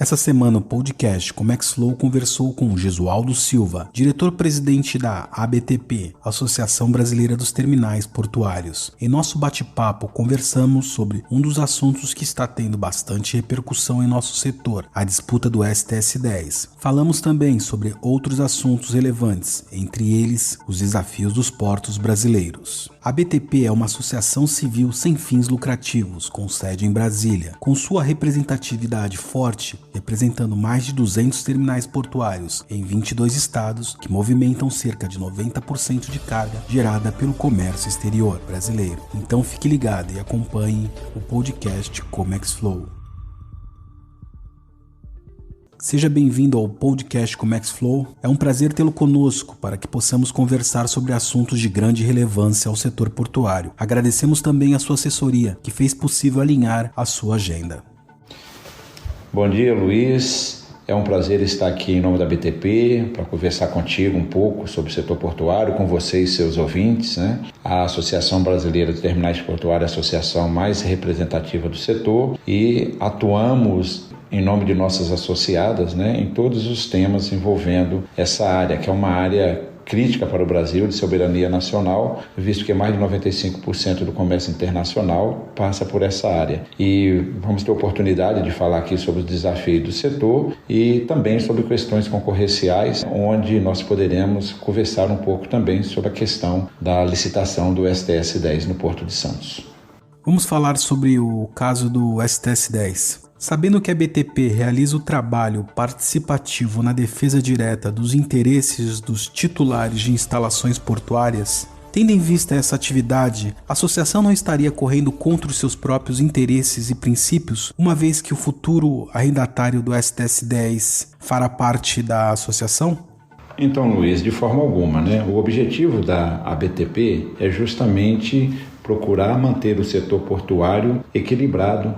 Essa semana o podcast Comexflow conversou com Gesualdo Silva, diretor-presidente da ABTP, Associação Brasileira dos Terminais Portuários. Em nosso bate-papo conversamos sobre um dos assuntos que está tendo bastante repercussão em nosso setor, a disputa do STS-10. Falamos também sobre outros assuntos relevantes, entre eles os desafios dos portos brasileiros. A ABTP é uma associação civil sem fins lucrativos, com sede em Brasília. Com sua representatividade forte, representando mais de 200 terminais portuários em 22 estados, que movimentam cerca de 90% de carga gerada pelo comércio exterior brasileiro. Então fique ligado e acompanhe o podcast Comexflow. Seja bem-vindo ao podcast Comexflow. É um prazer tê-lo conosco para que possamos conversar sobre assuntos de grande relevância ao setor portuário. Agradecemos também a sua assessoria, que fez possível alinhar a sua agenda. Bom dia, Luiz. É um prazer estar aqui em nome da ABTP para conversar contigo um pouco sobre o setor portuário, com você e seus ouvintes, né? A Associação Brasileira de Terminais Portuários é a associação mais representativa do setor e atuamos em nome de nossas associadas, né, em todos os temas envolvendo essa área, que é uma área crítica para o Brasil, de soberania nacional, visto que mais de 95% do comércio internacional passa por essa área. E vamos ter a oportunidade de falar aqui sobre os desafios do setor e também sobre questões concorrenciais, onde nós poderemos conversar um pouco também sobre a questão da licitação do STS-10 no Porto de Santos. Vamos falar sobre o caso do STS-10. Sabendo que a ABTP realiza o trabalho participativo na defesa direta dos interesses dos titulares de instalações portuárias, tendo em vista essa atividade, a associação não estaria correndo contra os seus próprios interesses e princípios, uma vez que o futuro arrendatário do STS-10 fará parte da associação? Então, Luiz, de forma alguma, né? O objetivo da ABTP é justamente procurar manter o setor portuário equilibrado,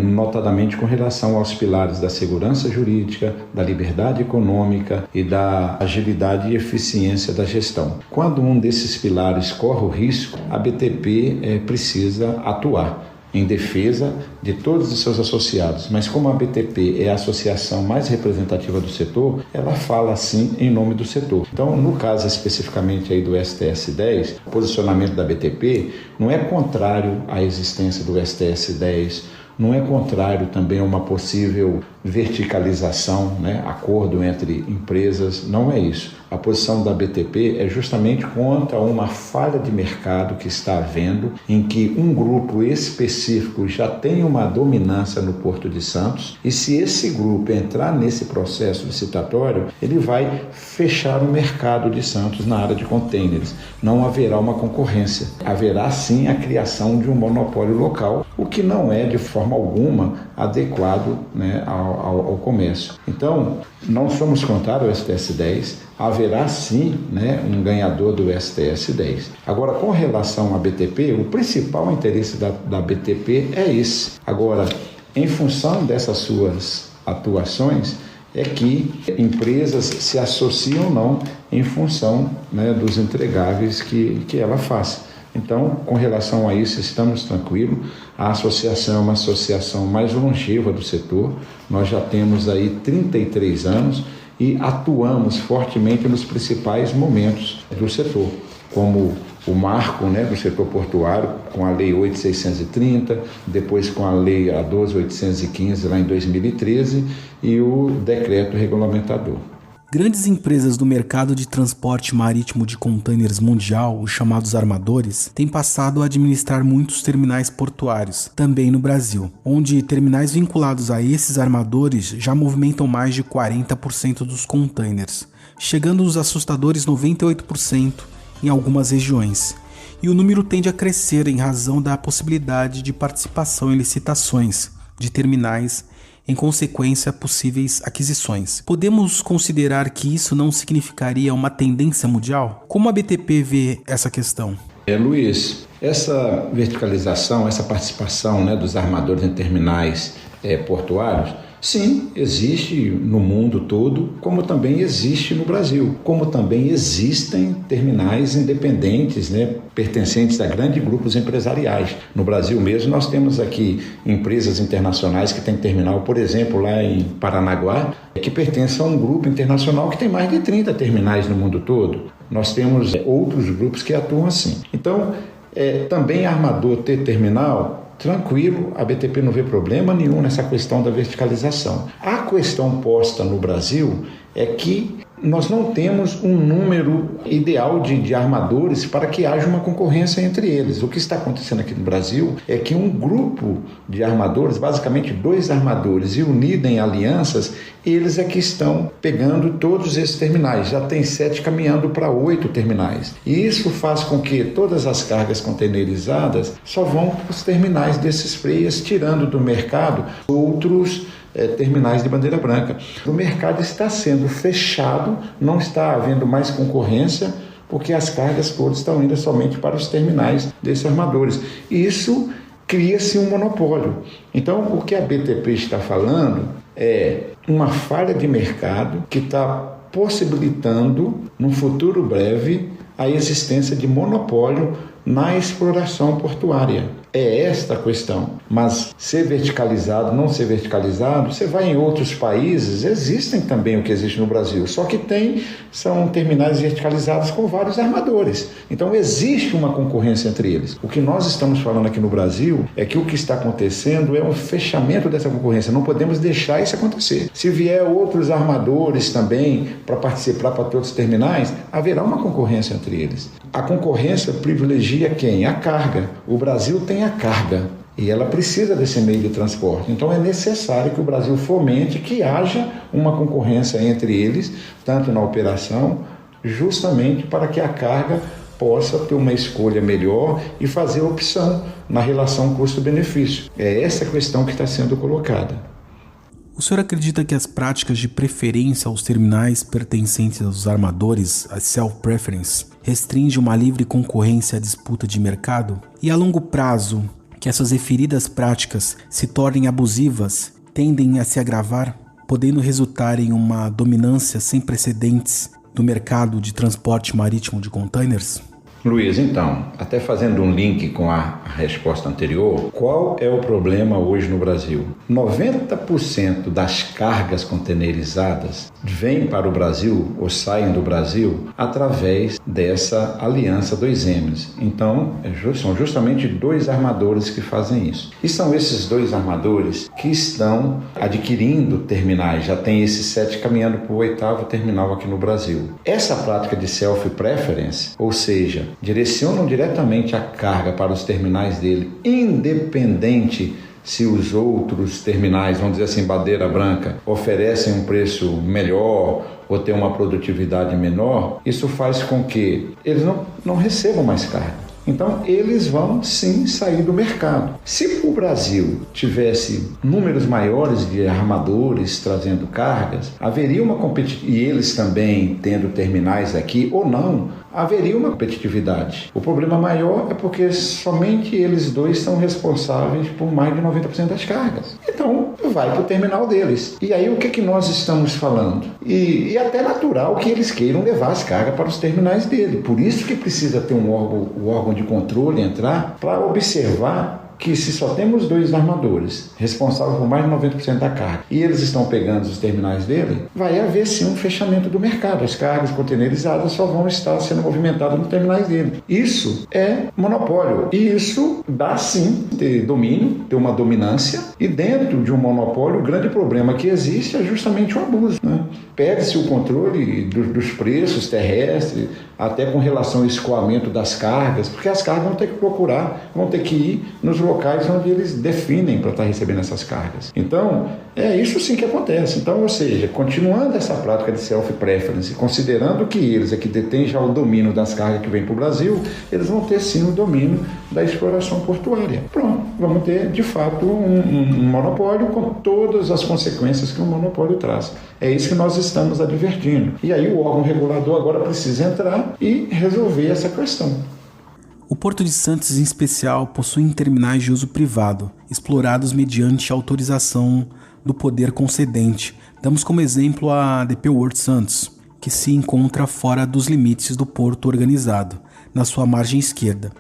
notadamente com relação aos pilares da segurança jurídica, da liberdade econômica e da agilidade e eficiência da gestão. Quando um desses pilares corre o risco, a ABTP precisa atuar em defesa de todos os seus associados, mas como a ABTP é a associação mais representativa do setor, ela fala assim em nome do setor. Então, no caso especificamente aí do STS-10, o posicionamento da ABTP não é contrário à existência do STS-10, não é contrário também a uma possível verticalização, né? Acordo entre empresas, não é isso. A posição da ABTP é justamente contra uma falha de mercado que está havendo, em que um grupo específico já tem uma dominância no Porto de Santos, e se esse grupo entrar nesse processo licitatório, ele vai fechar o mercado de Santos na área de contêineres. Não haverá uma concorrência. Haverá sim a criação de um monopólio local, o que não é de forma alguma adequado, né, ao comércio. Então, não somos contrários ao STS-10, haverá sim, né, um ganhador do STS-10. Agora, com relação à BTP, o principal interesse da BTP é esse. Agora, em função dessas suas atuações, é que empresas se associam ou não em função, né, dos entregáveis que ela faz. Então, com relação a isso, estamos tranquilos. A associação é uma associação mais longeva do setor. Nós já temos aí 33 anos e atuamos fortemente nos principais momentos do setor, como o marco, né, do setor portuário, com a Lei 8.630, depois com a Lei 12.815, lá em 2013, e o decreto regulamentador. Grandes empresas do mercado de transporte marítimo de contêineres mundial, os chamados armadores, têm passado a administrar muitos terminais portuários, também no Brasil, onde terminais vinculados a esses armadores já movimentam mais de 40% dos contêineres, chegando aos assustadores 98% em algumas regiões. E o número tende a crescer em razão da possibilidade de participação em licitações de terminais, em consequência, possíveis aquisições. Podemos considerar que isso não significaria uma tendência mundial? Como a ABTP vê essa questão? Luiz, essa verticalização, essa participação, né, dos armadores em terminais portuários Sim, existe no mundo todo, como também existe no Brasil, como também existem terminais independentes, pertencentes a grandes grupos empresariais. No Brasil mesmo nós temos aqui empresas internacionais que têm terminal, por exemplo, lá em Paranaguá, que pertence a um grupo internacional que tem mais de 30 terminais no mundo todo. Nós temos outros grupos que atuam assim. Então, também armador ter terminal, tranquilo, a ABTP não vê problema nenhum nessa questão da verticalização. A questão posta no Brasil é que nós não temos um número ideal de armadores para que haja uma concorrência entre eles. O que está acontecendo aqui no Brasil é que um grupo de armadores, basicamente 2 armadores, e unidos em alianças, eles é que estão pegando todos esses terminais. Já tem 7 caminhando para 8 terminais. E isso faz com que todas as cargas containerizadas só vão para os terminais desses players, tirando do mercado outros terminais de bandeira branca. O mercado está sendo fechado, não está havendo mais concorrência, porque as cargas todas estão indo somente para os terminais desses armadores. E isso cria-se um monopólio. Então, o que a ABTP está falando é uma falha de mercado que está possibilitando, num futuro breve, a existência de monopólio na exploração portuária. É esta a questão. Mas ser verticalizado, não ser verticalizado, você vai em outros países, existem também o que existe no Brasil, só que são terminais verticalizados com vários armadores. Então existe uma concorrência entre eles. O que nós estamos falando aqui no Brasil é que o que está acontecendo é um fechamento dessa concorrência. Não podemos deixar isso acontecer. Se vier outros armadores também para participar para todos os terminais, haverá uma concorrência entre eles. A concorrência privilegia quem? A carga. O Brasil tem a carga e ela precisa desse meio de transporte. Então é necessário que o Brasil fomente que haja uma concorrência entre eles, tanto na operação, justamente para que a carga possa ter uma escolha melhor e fazer opção na relação custo-benefício. É essa questão que está sendo colocada. O senhor acredita que as práticas de preferência aos terminais pertencentes aos armadores, a self-preference, restringe uma livre concorrência à disputa de mercado? E a longo prazo, que essas referidas práticas se tornem abusivas, tendem a se agravar, podendo resultar em uma dominância sem precedentes do mercado de transporte marítimo de containers? Luiz, então, até fazendo um link com a resposta anterior, qual é o problema hoje no Brasil? 90% das cargas containerizadas vêm para o Brasil ou saem do Brasil através dessa aliança 2Ms. Então, são justamente 2 armadores que fazem isso. E são esses 2 armadores que estão adquirindo terminais. Já tem esses 7 caminhando para o 8º terminal aqui no Brasil. Essa prática de self-preference, ou seja, direcionam diretamente a carga para os terminais dele, independente se os outros terminais, vamos dizer assim, bandeira branca, oferecem um preço melhor ou tem uma produtividade menor, isso faz com que eles não recebam mais carga. Então, eles vão sim sair do mercado. Se o Brasil tivesse números maiores de armadores trazendo cargas, haveria uma competitividade, e eles também tendo terminais aqui ou não, haveria uma competitividade. O problema maior é porque somente eles 2 são responsáveis por mais de 90% das cargas. Então, vai para o terminal deles. E aí, o que nós estamos falando? E até natural que eles queiram levar as cargas para os terminais dele. Por isso que precisa ter o órgão de controle entrar para observar que se só temos 2 armadores responsáveis por mais de 90% da carga e eles estão pegando os terminais dele, vai haver sim um fechamento do mercado. As cargas containerizadas só vão estar sendo movimentadas nos terminais dele. Isso é monopólio e isso dá sim ter domínio, ter uma dominância, e dentro de um monopólio o grande problema que existe é justamente o abuso, Perde-se o controle dos preços terrestres, até com relação ao escoamento das cargas, porque as cargas vão ter que procurar, vão ter que ir nos locais onde eles definem para estar recebendo essas cargas. Então, é isso sim que acontece. Então, ou seja, continuando essa prática de self-preference, considerando que eles é que detêm já o domínio das cargas que vêm para o Brasil, eles vão ter sim o domínio da exploração portuária. Pronto, vamos ter de fato um monopólio com todas as consequências que um monopólio traz. É isso que nós estamos advertindo. E aí o órgão regulador agora precisa entrar e resolver essa questão. O Porto de Santos, em especial, possui terminais de uso privado, explorados mediante autorização do poder concedente. Damos como exemplo a DP World Santos, que se encontra fora dos limites do porto organizado, na sua margem esquerda,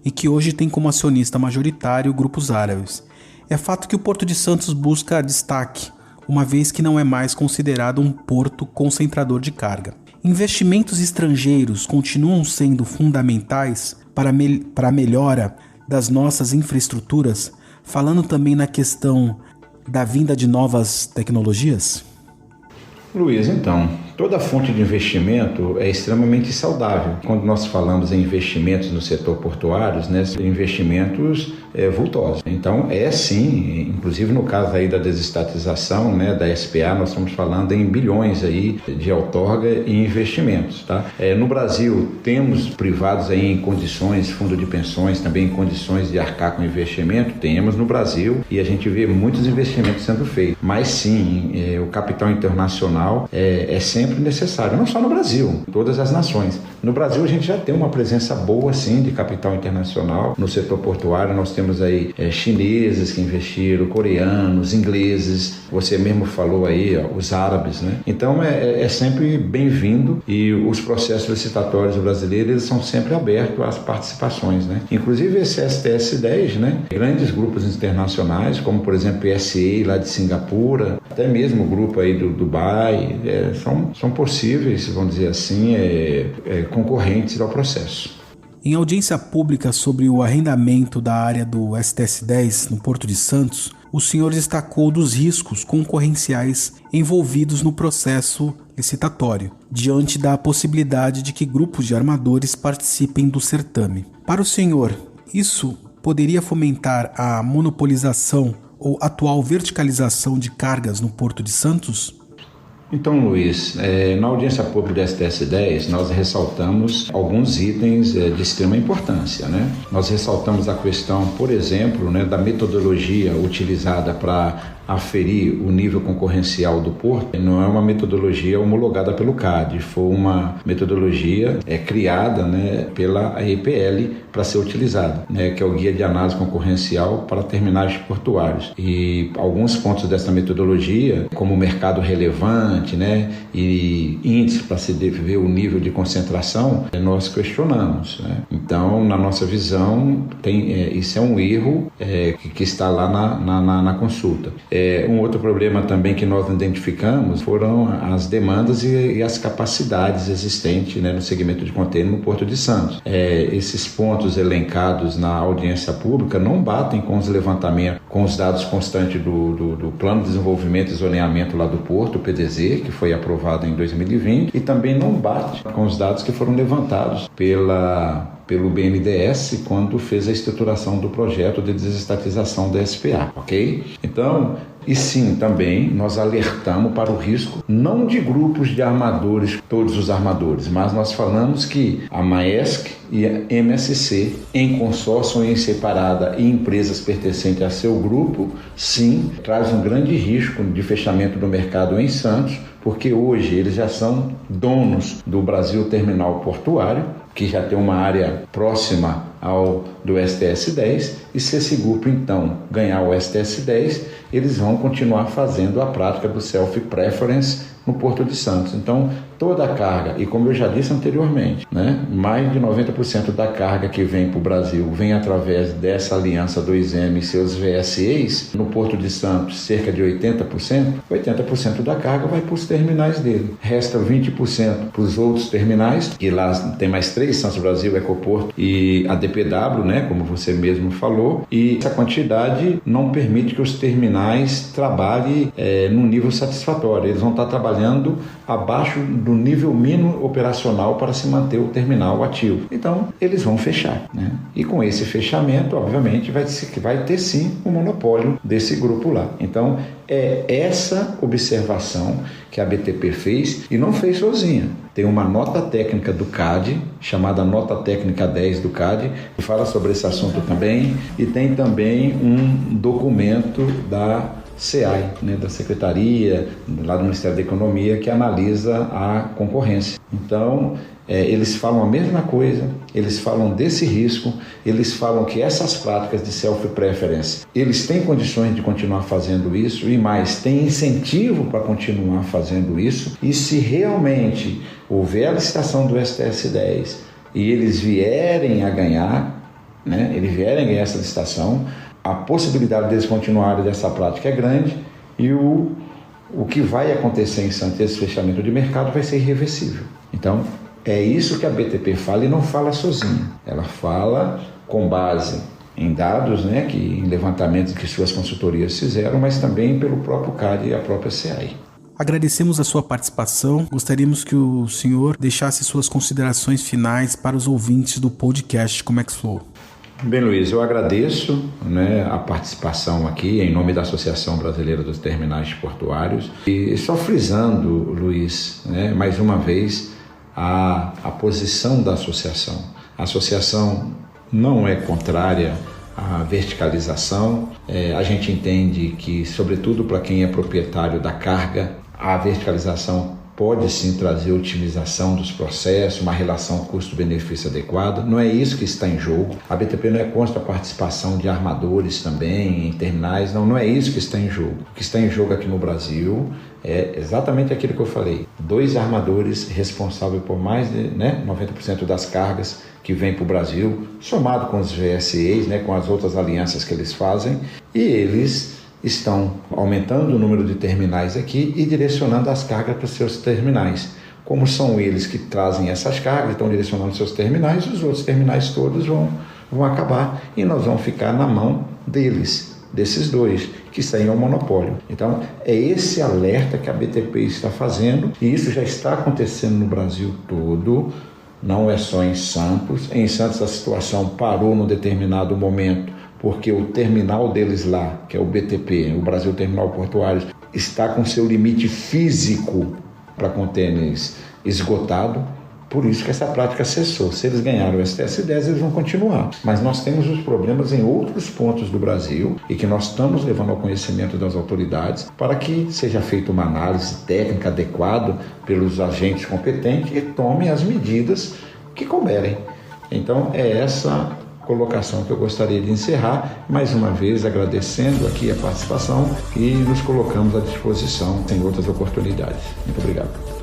e que hoje tem como acionista majoritário grupos árabes. É fato que o Porto de Santos busca destaque, uma vez que não é mais considerado um porto concentrador de carga. Investimentos estrangeiros continuam sendo fundamentais para a melhora das nossas infraestruturas, falando também na questão da vinda de novas tecnologias? Luiz, então, toda fonte de investimento é extremamente saudável. Quando nós falamos em investimentos no setor portuário, né, investimentos vultosos. Então, sim, inclusive no caso aí da desestatização, né, da SPA, nós estamos falando em bilhões aí de outorga e investimentos, tá? No Brasil, temos privados aí em condições, fundo de pensões também em condições de arcar com investimento, temos no Brasil e a gente vê muitos investimentos sendo feitos. Mas sim, o capital internacional é sempre necessário, não só no Brasil, em todas as nações. No Brasil a gente já tem uma presença boa sim de capital internacional no setor portuário. Nós temos aí chineses que investiram, coreanos, ingleses, você mesmo falou aí, os árabes, né? Então é sempre bem-vindo e os processos licitatórios brasileiros eles são sempre abertos às participações, né? Inclusive esse STS-10, né? Grandes grupos internacionais, como por exemplo o PSA lá de Singapura, até mesmo o grupo aí do Dubai, são possíveis, vamos dizer assim, concorrentes ao processo. Em audiência pública sobre o arrendamento da área do STS-10 no Porto de Santos, o senhor destacou dos riscos concorrenciais envolvidos no processo licitatório, diante da possibilidade de que grupos de armadores participem do certame. Para o senhor, isso poderia fomentar a monopolização ou atual verticalização de cargas no Porto de Santos? Então, Luiz, na audiência pública do STS-10, nós ressaltamos alguns itens de extrema importância, né? Nós ressaltamos a questão, por exemplo, né, da metodologia utilizada para aferir o nível concorrencial do porto. Não é uma metodologia homologada pelo CAD, foi uma metodologia criada, né, pela EPL para ser utilizada, né, que é o Guia de Análise Concorrencial para Terminais Portuários. E alguns pontos dessa metodologia, como mercado relevante, né, e índice para se ver o nível de concentração, nós questionamos, né? Então, na nossa visão, isso é um erro que está lá na consulta. Um outro problema também que nós identificamos foram as demandas e as capacidades existentes, né, no segmento de contêiner no Porto de Santos. Esses pontos elencados na audiência pública não batem com os levantamentos, com os dados constantes do Plano de Desenvolvimento e Zoneamento lá do Porto, o PDZ, que foi aprovado em 2020, e também não bate com os dados que foram levantados pelo BNDES quando fez a estruturação do projeto de desestatização da SPA, ok? Então, e sim, também nós alertamos para o risco, não de grupos de armadores, todos os armadores, mas nós falamos que a Maersk e a MSC, em consórcio ou em separada, e empresas pertencentes a seu grupo, sim, traz um grande risco de fechamento do mercado em Santos, porque hoje eles já são donos do Brasil Terminal Portuário, que já tem uma área próxima ao do STS-10, e se esse grupo então ganhar o STS-10, eles vão continuar fazendo a prática do self-preference no Porto de Santos. Então, toda a carga, e como eu já disse anteriormente, né, mais de 90% da carga que vem para o Brasil vem através dessa aliança 2M e seus VSEs. No Porto de Santos, cerca de 80% da carga vai para os terminais dele. Resta 20% para os outros terminais, que lá tem mais 3, Santos Brasil, Ecoporto e a DPW, né, como você mesmo falou, e essa quantidade não permite que os terminais trabalhem num nível satisfatório. Eles vão estar trabalhando abaixo do nível mínimo operacional para se manter o terminal ativo. Então, eles vão fechar, né? E com esse fechamento, obviamente, vai ter sim um monopólio desse grupo lá. Então, é essa observação que a BTP fez e não fez sozinha. Tem uma nota técnica do CAD, chamada Nota Técnica 10 do CAD, que fala sobre esse assunto também, e tem também um documento da SEAI, né, da Secretaria, lá do Ministério da Economia, que analisa a concorrência. Então, eles falam a mesma coisa, eles falam desse risco, eles falam que essas práticas de self-preference, eles têm condições de continuar fazendo isso e mais, têm incentivo para continuar fazendo isso, e se realmente houver a licitação do STS-10 e eles vierem a ganhar, né, eles vierem a ganhar essa licitação, a possibilidade deles continuarem dessa prática é grande e o que vai acontecer em Santos, esse fechamento de mercado, vai ser irreversível. Então, é isso que a BTP fala e não fala sozinha. Ela fala com base em dados, né, em levantamentos que suas consultorias fizeram, mas também pelo próprio CAD e a própria SEAI. Agradecemos a sua participação. Gostaríamos que o senhor deixasse suas considerações finais para os ouvintes do podcast Comex Flow. Bem, Luiz, eu agradeço, né, a participação aqui em nome da Associação Brasileira dos Terminais Portuários e só frisando, Luiz, né, mais uma vez, a posição da associação. A associação não é contrária à verticalização. A gente entende que, sobretudo para quem é proprietário da carga, a verticalização pode sim trazer otimização dos processos, uma relação custo-benefício adequada. Não é isso que está em jogo. A BTP não é contra a participação de armadores também em terminais, não é isso que está em jogo. O que está em jogo aqui no Brasil é exatamente aquilo que eu falei. 2 armadores responsáveis por mais de 90% das cargas que vêm para o Brasil, somado com os VSEs, com as outras alianças que eles fazem, e eles estão aumentando o número de terminais aqui e direcionando as cargas para os seus terminais. Como são eles que trazem essas cargas, estão direcionando seus terminais, os outros terminais todos vão acabar e nós vamos ficar na mão deles, desses 2, que saem ao monopólio. Então, é esse alerta que a BTP está fazendo e isso já está acontecendo no Brasil todo, não é só em Santos. Em Santos a situação parou num determinado momento, porque o terminal deles lá, que é o BTP, o Brasil Terminal Portuário, está com seu limite físico para contêineres esgotado, por isso que essa prática cessou. Se eles ganharam o STS-10, eles vão continuar. Mas nós temos os problemas em outros pontos do Brasil e que nós estamos levando ao conhecimento das autoridades para que seja feita uma análise técnica adequada pelos agentes competentes e tomem as medidas que couberem. Então, é essa colocação que eu gostaria de encerrar, mais uma vez agradecendo aqui a participação e nos colocamos à disposição em outras oportunidades. Muito obrigado.